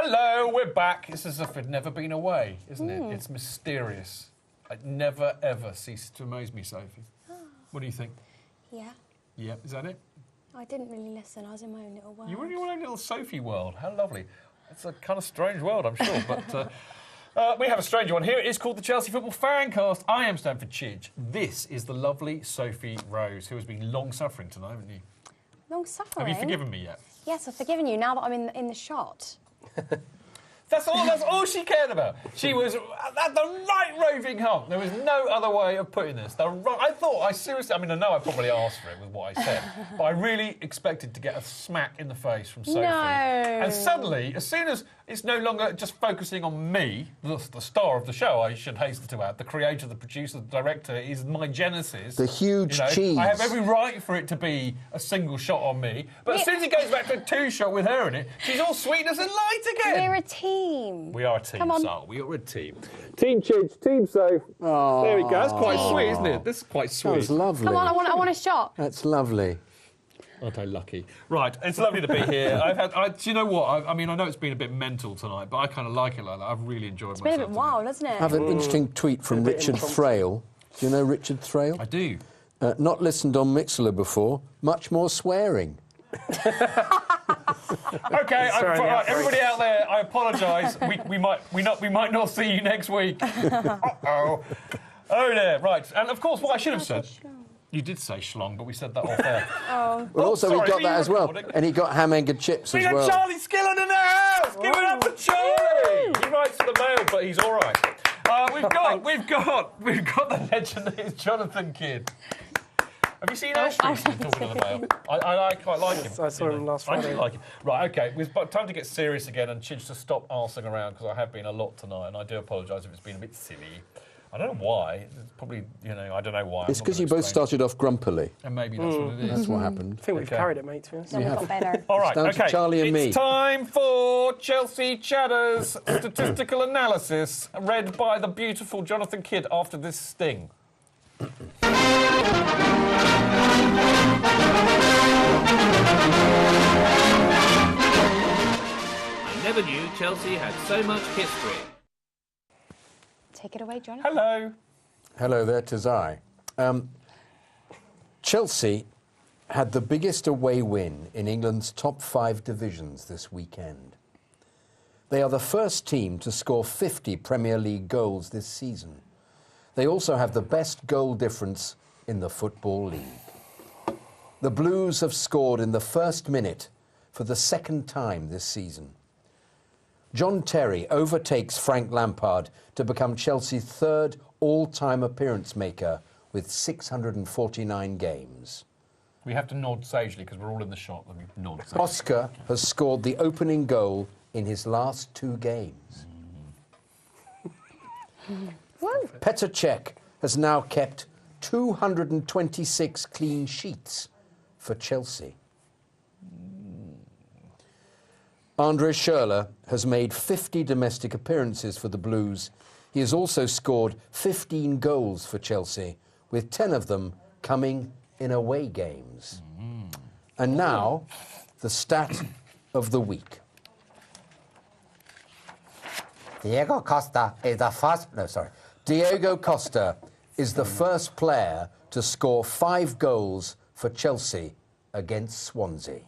Hello, we're back. It's as if we'd never been away, isn't it? It's mysterious. It never, ever ceases to amaze me, Sophie. What do you think? Yeah. Yeah, is that it? I didn't really listen. I was in my own little world. You were in your own little Sophie world. How lovely. It's a kind of strange world, I'm sure, but... we have a stranger one here. It is called the Chelsea Football FanCast. I am Stanford Chidge. This is the lovely Sophie Rose, who has been long-suffering tonight, haven't you? Long-suffering? Have you forgiven me yet? Yes, I've forgiven you now that I'm in the shot. That's all she cared about. She was at the right roving hump. There was no other way of putting this. I seriously, I know I probably asked for it with what I said, but I really expected to get a smack in the face from Sophie. No. And suddenly, as soon as it's no longer just focusing on me, the star of the show, I should hasten to add, the creator, the producer, the director, is my genesis. The huge cheese. I have every right for it to be a single shot on me, but as soon as it goes back to a two-shot with her in it, she's all sweetness and light again. We're a team. We are a team, Come on. Sal. We are a team. Team Chidge, Team Soph. Oh, there we go. That's quite sweet, isn't it? This is quite sweet. That was lovely. Come on, I want a shot. That's lovely. Aren't I lucky? Right, it's lovely to be here. Do you know what? I know it's been a bit mental tonight, but I kind of like it like that. I've really enjoyed myself. It's been a bit wild, hasn't it? I have an interesting tweet from Richard Thrale. Do you know Richard Thrale? I do. Not listened on Mixler before. Much more swearing. Okay, right, everybody out there, I apologise. We might not see you next week. Uh-oh. Oh dear, right. And of course, what I should have said. You did say schlong, but we said that off air. Well, also, sorry, he got that as well. recording? And he got ham, egg and chips as well. Charlie Skillen in the house! Give it up for Charlie! He writes to the mail, but he's all right. We've got the legend that is Jonathan Kidd. Have you seen Ash recently talking to the mail? I quite like him. I saw him last Friday. I do like him. Right, OK, it's time to get serious again and Chidge to stop arsing around because I have been a lot tonight and I do apologise if it's been a bit silly. I don't know why. It's probably, I don't know why. It's because you both started off grumpily. And maybe that's what it is. That's what happened. I think we've carried it, mate, to be honest. Then we got better. All right, It's down to Charlie and me. It's time for Chelsea Cheddar's statistical analysis, read by the beautiful Jonathan Kidd after this sting. I never knew Chelsea had so much history. Take it away, Jonathan. Hello. Hello there, 'tis I. Chelsea had the biggest away win in England's top 5 divisions this weekend. They are the first team to score 50 Premier League goals this season. They also have the best goal difference in the Football League. The Blues have scored in the first minute for the second time this season. John Terry overtakes Frank Lampard to become Chelsea's third all-time appearance maker with 649 games. We have to nod sagely because we're all in the shot. Let me nod sagely. Oscar has scored the opening goal in his last 2 games. Petr Cech has now kept 226 clean sheets for Chelsea. Andre Schürrle has made 50 domestic appearances for the Blues. He has also scored 15 goals for Chelsea, with 10 of them coming in away games. And now, the stat of the week. Diego Costa is the first player to score 5 goals for Chelsea against Swansea.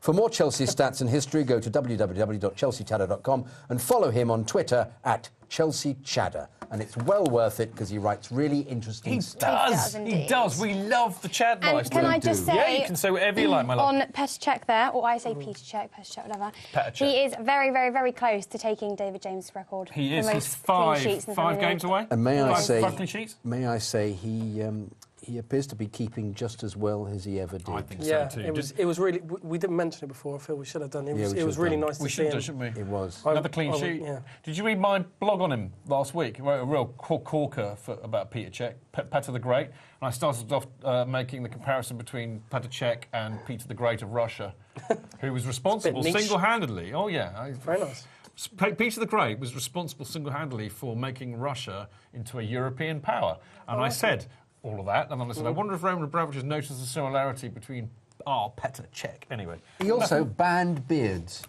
For more Chelsea stats and history, go to www.chelseachatter.com and follow him on Twitter at Chelsea Chatter. And it's well worth it because he writes really interesting stuff. He does. We love the Chad And Meister. can I just say... Yeah, you can say whatever you like, my love. On Petr Cech there, or I say Peter Cech, Petr Cech, whatever. Petr Cech. He is very, very, very close to taking David James' record. He is. for He's most clean sheets in the five Premier games League. away. And may I say, he appears to be keeping just as well as he ever did. I think Yeah, so too. it was really... We didn't mention it before. I feel we should have done. Yeah, It we was should really have done. nice We to see should him. do, shouldn't we? It was. Another clean sheet. Yeah. Did you read my blog on him last week? I wrote a real corker about Peter Cech, Petr the Great, and I started off making the comparison between Petr Cech and Peter the Great of Russia, who was responsible niche. single-handedly. Oh yeah, Very nice. Peter the Great was responsible single-handedly for making Russia into a European power, and I said all of that, and then I said, I wonder if Roman Abramovich has noticed the similarity between Petr Cech. Anyway, He also banned beards.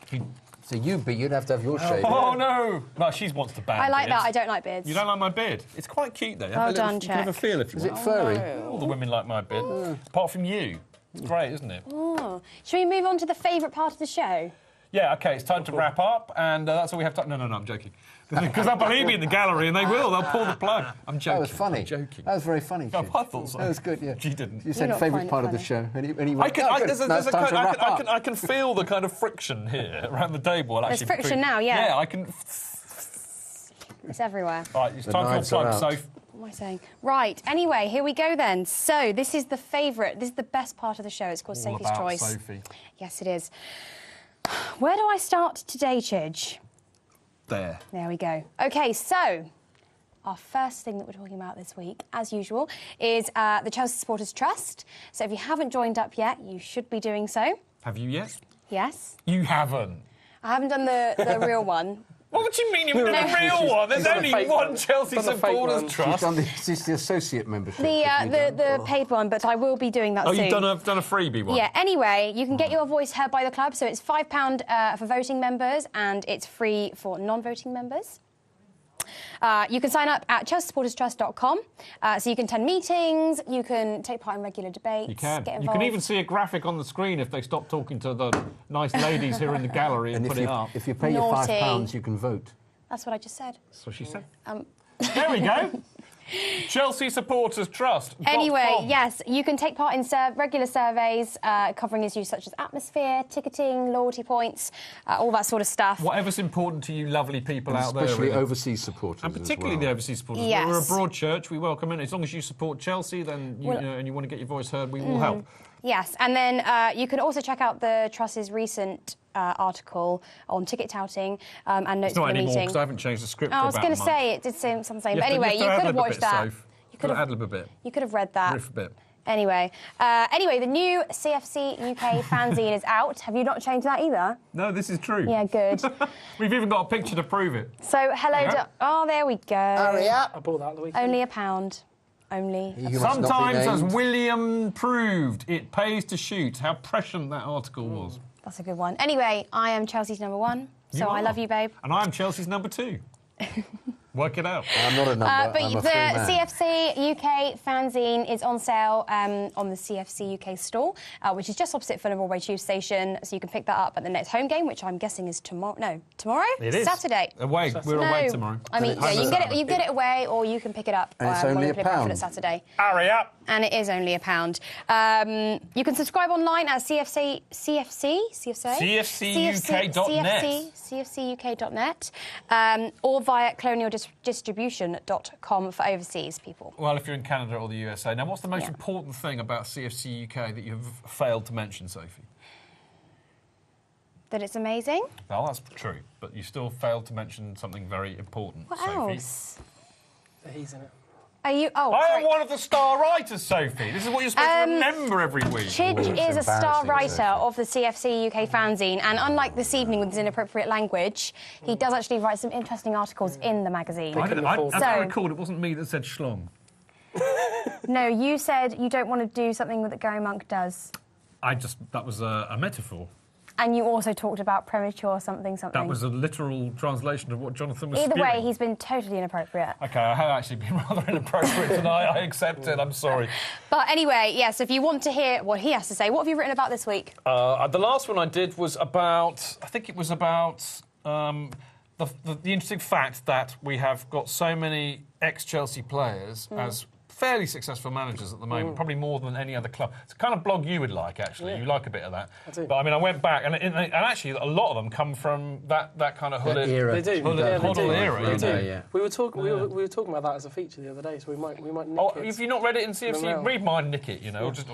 So you'd have to have your shave. Oh, no. No, she wants to ban I like beards. that. I don't like beards. You don't like my beard? It's quite cute, though. Well done, You can have a Czech. feel if you Is it want. furry? All the women like my beard. Apart from you. It's great, isn't it? Oh. Should we move on to the favourite part of the show? Yeah, OK, it's time to wrap up, and that's all we have to... No, I'm joking. Because they'll believe me in the gallery, and they will. They'll pull the plug. I'm joking. That was funny. I'm joking. That was very funny. Oh, Chidge. I thought so. That was good, yeah. She didn't. You said not favourite find it part of the funny. show. And he I can, oh, I, good. there's a, Now there's it's a time kind, to wrap up. I can feel the kind of friction here around the table. There's Actually, friction now, yeah. Yeah, I can... It's everywhere. All right, it's The time for your knives are plug, out. Soph. What am I saying? Right, anyway, here we go then. So, this is the favourite, this is the best part of the show. It's called All Sophie's about Choice. Sophie. Yes, it is. Where do I start today, Chidge? There. There we go. OK, so our first thing that we're talking about this week, as usual, is the Chelsea Supporters Trust. So if you haven't joined up yet, you should be doing so. Have you yet? Yes. You haven't. I haven't done the real one. What do you mean you've done the real one? There's done only the fake one one. Chelsea Done the fake Supporters one. Trust. She's the associate membership. The paid one, but I will be doing that Oh, soon. you've done a freebie one? Yeah, anyway, you can get your voice heard by the club, so it's £5 for voting members and it's free for non-voting members. You can sign up at chelseasupporterstrust.com, so you can attend meetings, you can take part in regular debates, You can. get involved. You can even see a graphic on the screen if they stop talking to the nice ladies here in the gallery and, And put it up. if you pay your Naughty. £5, you can vote. That's what I just said. That's what she said. There we go. Chelsea Supporters Trust. Anyway, yes, you can take part in regular surveys covering issues such as atmosphere, ticketing, loyalty points, all that sort of stuff. Whatever's important to you lovely people out there. Especially really. overseas supporters. And particularly as well. the overseas supporters. Yes. We're a broad church, we welcome it. As long as you support Chelsea, then and you want to get your voice heard, we will help. Yes, and then you can also check out the Trust's recent article on ticket touting and notes It's not for the anymore meeting. because I haven't changed the script I for was about going a to month. say it did sound the same. You But have to- anyway, you you have to could have ad-lib a watched bit, that. Soph. You could have ad-lib a bit. You could have read that. Riff a bit. Anyway, the new CFC UK fanzine is out. Have you not changed that either? No, this is true. Yeah, good. We've even got a picture to prove it. So, hello. Yeah. Oh, there we go. up! I bought that the weekend. Only £1. Only. You must not be Sometimes, as named. William proved, it pays to shoot. How prescient that article was. That's a good one. Anyway, I am Chelsea's number 1, so I are. love you, babe. And I'm Chelsea's number 2. Work it out. I'm not a number. But I'm a the free man. CFC UK fanzine is on sale on the CFC UK store, which is just opposite Fulham Broadway Tube Station. So you can pick that up at the next home game, which I'm guessing is tomorrow. No, tomorrow? It is. Saturday. Away. We're away tomorrow. I mean, yeah, you can get it. You get it away, or you can pick it up. And it's when only we a play Bradford pound. at Saturday. Hurry up. And it is only £1. You can subscribe online at CFCUK.net. CFCUK.net, or via colonialdistribution.com for overseas people. Well, if you're in Canada or the USA. Now, what's the most important thing about CFC UK that you've failed to mention, Sophie? That it's amazing. Well, that's true, but you still failed to mention something very important, What Sophie. else? He's in it. Are you? Oh, I sorry. am one of the star writers, Sophie. This is what you're supposed to remember every week. Chidge it's is a star embarrassing, writer Sophie. of the CFC UK fanzine, and unlike this evening with his inappropriate language, he does actually write some interesting articles in the magazine. As So- I recalled, it wasn't me that said schlong. No, you said you don't want to do something that Gary Monk does, That was a metaphor. and you also talked about premature something. That was a literal translation of what Jonathan was Either spewing. way, he's been totally inappropriate. OK, I have actually been rather inappropriate tonight. I accept it. I'm sorry. But anyway, yes, if you want to hear what he has to say, what have you written about this week? The last one I did was about... I think it was about the interesting fact that we have got so many ex-Chelsea players as fairly successful managers at the moment, probably more than any other club. It's a kind of blog you would like, actually. You like a bit of that. I do. But, I mean, I went back, and actually a lot of them come from that kind of hooded... era. They do. Hooded Yeah, they model do. era, They you do. know. Yeah. We were talking. We were talking about that as a feature the other day, so we might nick Oh, it. if you've not read it in CFC, No. read mine, nick it, you know, or just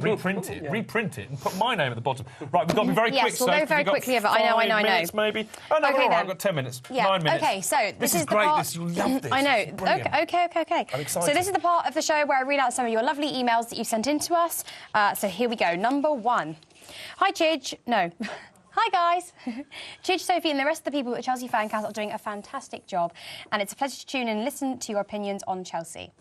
reprint it, reprint it, and put my name at the bottom. Right, we've got to be very Yes, quick. we'll go Sophie. very We've got quickly over it. I know. 5 minutes, maybe. Oh no, Okay, we're all right. then. I've got 10 minutes. Yeah. 9 minutes. Okay, so this is is the great. part. You'll love this. I know. This is brilliant. Okay. I'm excited. So this is the part of the show where I read out some of your lovely emails that you sent in to us. So here we go. Number 1. Hi, Chidge. No. Hi, guys. Chidge, Sophie, and the rest of the people at Chelsea FanCast are doing a fantastic job, and it's a pleasure to tune in and listen to your opinions on Chelsea.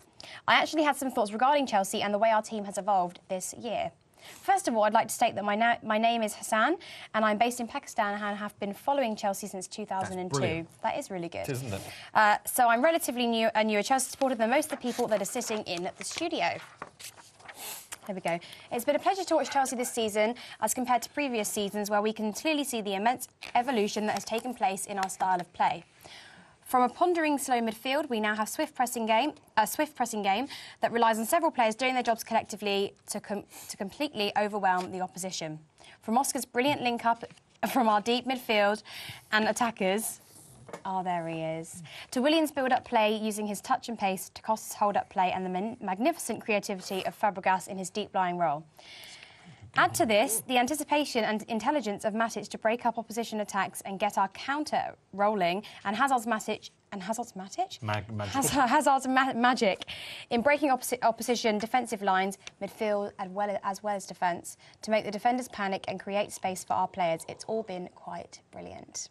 I actually had some thoughts regarding Chelsea and the way our team has evolved this year. First of all, I'd like to state that my name is Hassan, and I'm based in Pakistan and have been following Chelsea since 2002. That is really good. Isn't it? So I'm relatively new, a newer Chelsea supporter than most of the people that are sitting in the studio. There we go. It's been a pleasure to watch Chelsea this season as compared to previous seasons where we can clearly see the immense evolution that has taken place in our style of play. From a pondering slow midfield, we now have a swift pressing game that relies on several players doing their jobs collectively to completely overwhelm the opposition. From Oscar's brilliant link-up from our deep midfield and attackers... Oh, there he is. To Willian's build-up play using his touch and pace, to Costa's hold-up play and the magnificent creativity of Fabregas in his deep-lying role. Add to this the anticipation and intelligence of Matic to break up opposition attacks and get our counter rolling, and Hazard's magic in breaking opposition defensive lines, midfield as well as defence, to make the defenders panic and create space for our players. It's all been quite brilliant.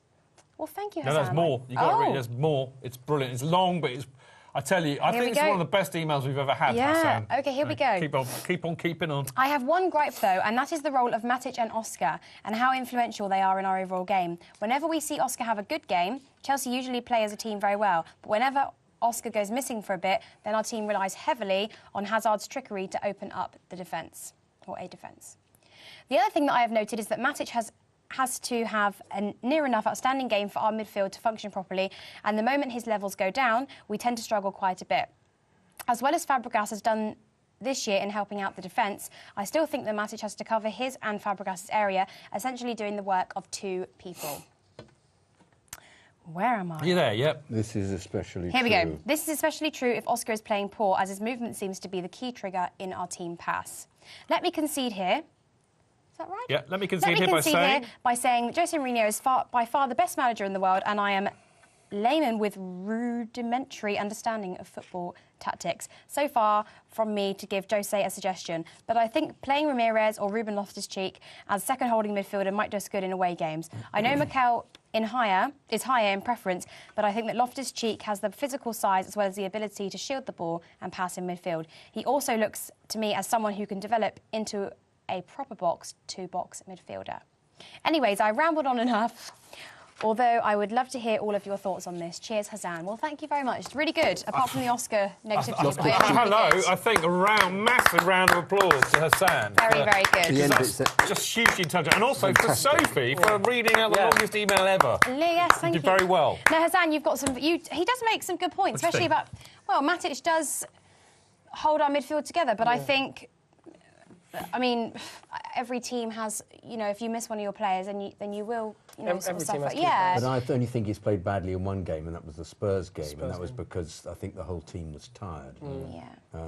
Well, thank you, Hassan. No, there's more. You got to read. There's more. It's brilliant. It's long, but it's. I tell you, I think it's one of the best emails we've ever had, Hassan. OK, here we go. Keep on keeping on. I have one gripe, though, and that is the role of Matic and Oscar and how influential they are in our overall game. Whenever we see Oscar have a good game, Chelsea usually play as a team very well. But whenever Oscar goes missing for a bit, then our team relies heavily on Hazard's trickery to open up the defence, or a defence. The other thing that I have noted is that Matic has to have a near enough outstanding game for our midfield to function properly, and the moment his levels go down, we tend to struggle quite a bit. As well as Fabregas has done this year in helping out the defence, I still think that Matic has to cover his and Fabregas' area, essentially doing the work of two people. Where am I? You there? Yep. This is especially true. Here we go. This is especially true if Oscar is playing poor, as his movement seems to be the key trigger in our team pass. Let me concede here. Is that right? Yeah, let me concede here by saying that Jose Mourinho is by far the best manager in the world, and I am layman with rudimentary understanding of football tactics. So far from me to give Jose a suggestion, but I think playing Ramirez or Ruben Loftus-Cheek as second holding midfielder might do us good in away games. I know Mikel is higher in preference, but I think that Loftus-Cheek has the physical size as well as the ability to shield the ball and pass in midfield. He also looks to me as someone who can develop into a proper box-to-box midfielder. Anyways, I rambled on enough, although I would love to hear all of your thoughts on this. Cheers, Hassan. Well, thank you very much. It's really good, apart from the Oscar negativity. I think a massive round of applause to Hassan. Very, very good. Just hugely intelligent. And also for Sophie for reading out the longest email ever. Yes, thank you. You did very well. Now, Hassan, you've got some... He does make some good points, especially about... Well, Matic does hold our midfield together, but I think... I mean, every team has, if you miss one of your players, then you will, every team has yeah. But I only think he's played badly in one game, and that was the Spurs game, and that was because I think the whole team was tired. Yeah.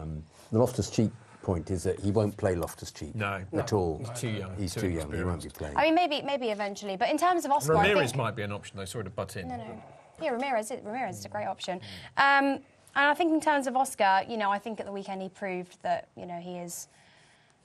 The Loftus-Cheek point is that he won't play Loftus-Cheek at all. He's too young. He's too young. He won't be playing. I mean, maybe eventually, but in terms of Oscar, Ramirez might be an option, though. Sorry to butt in. No. Yeah, Ramirez is a great option. And I think in terms of Oscar, I think at the weekend he proved that, he is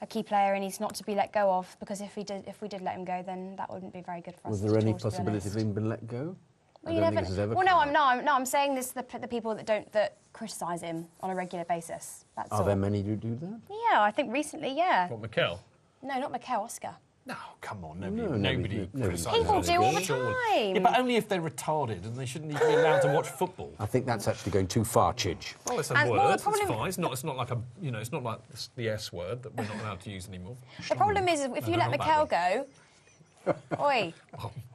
a key player and he's not to be let go of, because if we did let him go, then that wouldn't be very good for us. Was there any possibility of him being let go? Well, you never. Well, I'm saying this the people that criticise him on a regular basis. That's all. Are there many who do that? Yeah, I think recently, yeah. What, Mikel? No, not Mikel, Oscar. No, come on, nobody criticises people do all the time. Yeah, but only if they're retarded and they shouldn't even be allowed to watch football. I think that's actually going too far, Chidge. Well, it's a word. It's fine. It's not like it's not like the S word that we're not allowed to use anymore. The problem is, if you let Mikel go,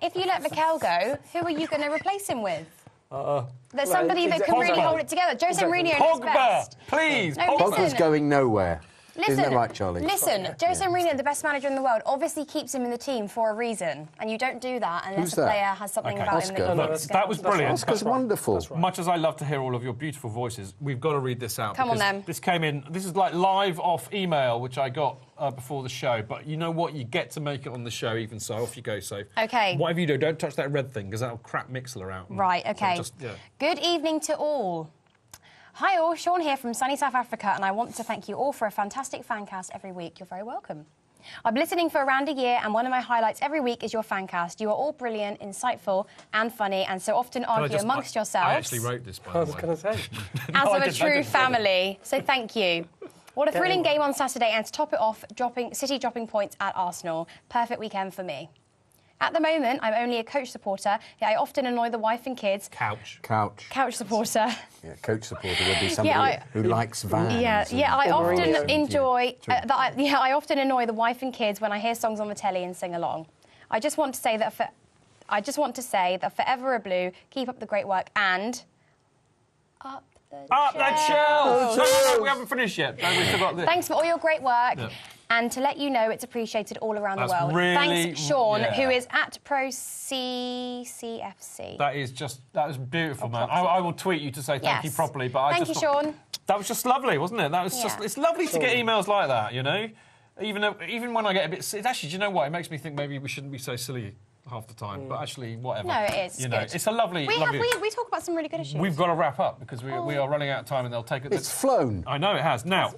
if you let Mikel go, who are you going to replace him with? There's somebody that can really hold it together. Jose Mourinho is best. Please. No, Pogba's going nowhere. Isn't that right, Charlie? Listen, Jose Mourinho, the best manager in the world, obviously keeps him in the team for a reason, and you don't do that unless a player has something about him that was brilliant. Oscar's wonderful. Right. Much as I love to hear all of your beautiful voices, we've got to read this out. Come on, then. This came in. This is like live off email, which I got before the show. But you know what? You get to make it on the show, even so. Off you go, Soph. OK. Whatever you do, don't touch that red thing, because that'll crap Mixler out. Right, OK. Good evening to all. Hi all, Sean here from sunny South Africa, and I want to thank you all for a fantastic FanCast every week. You're very welcome. I've been listening for around a year, and one of my highlights every week is your FanCast. You are all brilliant, insightful and funny, and so often argue amongst yourselves. I actually wrote this, by the way. I was going to say. As of a true family, so thank you. What a thrilling game on Saturday, and to top it off, City dropping points at Arsenal. Perfect weekend for me. At the moment, I'm only a coach supporter, yet I often annoy the wife and kids. Couch. Couch supporter. Yeah, coach supporter would be somebody who likes vans. I often enjoy. I often annoy the wife and kids when I hear songs on the telly and sing along. I just want to say that forever a blue, keep up the great work, and up the shells! No, we haven't finished yet. No, we've still got this. Thanks for all your great work. Yeah. And to let you know, it's appreciated all around the world. Really, thanks, Sean, who is at ProCCFC. That was beautiful, man. I will tweet you to say thank you properly. But thank you, Sean. That was just lovely, wasn't it? That was it's lovely to get emails like that, you know? Even when I get a bit silly. Actually, do you know what? It makes me think maybe we shouldn't be so silly half the time, but actually, whatever. No, it is. It's a lovely. We talk about some really good issues. We've got to wrap up because we are running out of time, and they'll take it. It's flown. I know it has. Now,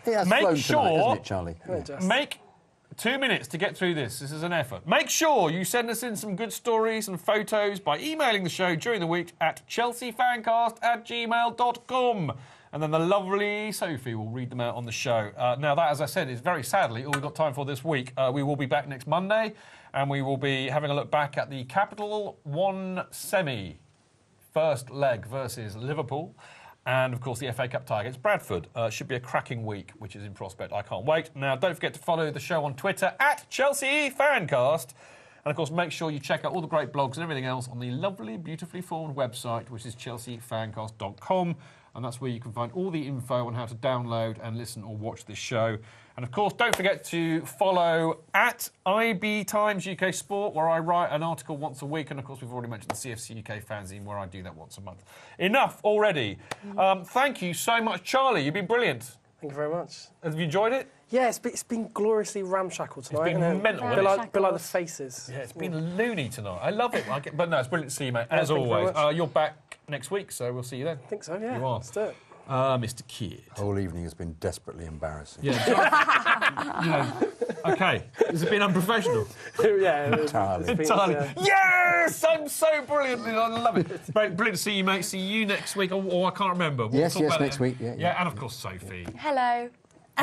it has make flown sure, tonight, hasn't it, Charlie? Make 2 minutes to get through this. This is an effort. Make sure you send us in some good stories and photos by emailing the show during the week at chelseafancast@gmail.com. And then the lovely Sophie will read them out on the show. Now, that, as I said, is very sadly all we've got time for this week. We will be back next Monday, and we will be having a look back at the Capital One semi, first leg versus Liverpool. And, of course, the FA Cup tie against Bradford. Should be a cracking week, which is in prospect. I can't wait. Now, don't forget to follow the show on Twitter at ChelseaFancast. And, of course, make sure you check out all the great blogs and everything else on the lovely, beautifully formed website, which is chelseafancast.com. And that's where you can find all the info on how to download and listen or watch this show. And, of course, don't forget to follow at IB Times UK Sport, where I write an article once a week. And, of course, we've already mentioned the CFC UK fanzine, where I do that once a month. Enough already. Thank you so much, Charlie. You've been brilliant. Thank you very much. Have you enjoyed it? Yeah, it's been gloriously ramshackle tonight. It's been mental. A bit like the faces. Yeah, it's been loony tonight. I love it. But no, it's brilliant to see you, mate. As always. You're back next week, so we'll see you then. I think so, yeah. You are. Let's do it. Mr. Kidd. The whole evening has been desperately embarrassing. Yeah. Okay. Has it been unprofessional? Yeah. Entirely. Yes! I'm so brilliant. I love it. Brilliant to see you, mate. See you next week. Or I can't remember. Yes, next week. Yeah, and of course, Sophie. Hello.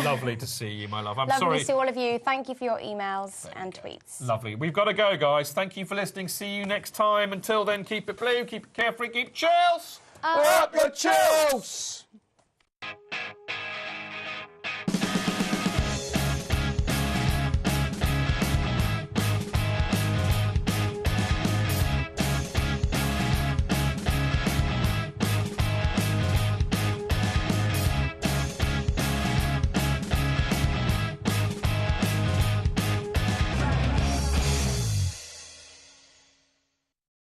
Lovely to see you, my love. I'm Lovely sorry. to see all of you. Thank you for your emails and tweets. Lovely. We've got to go, guys. Thank you for listening. See you next time. Until then, keep it blue, keep it carefree, keep Chels. Up the Chels!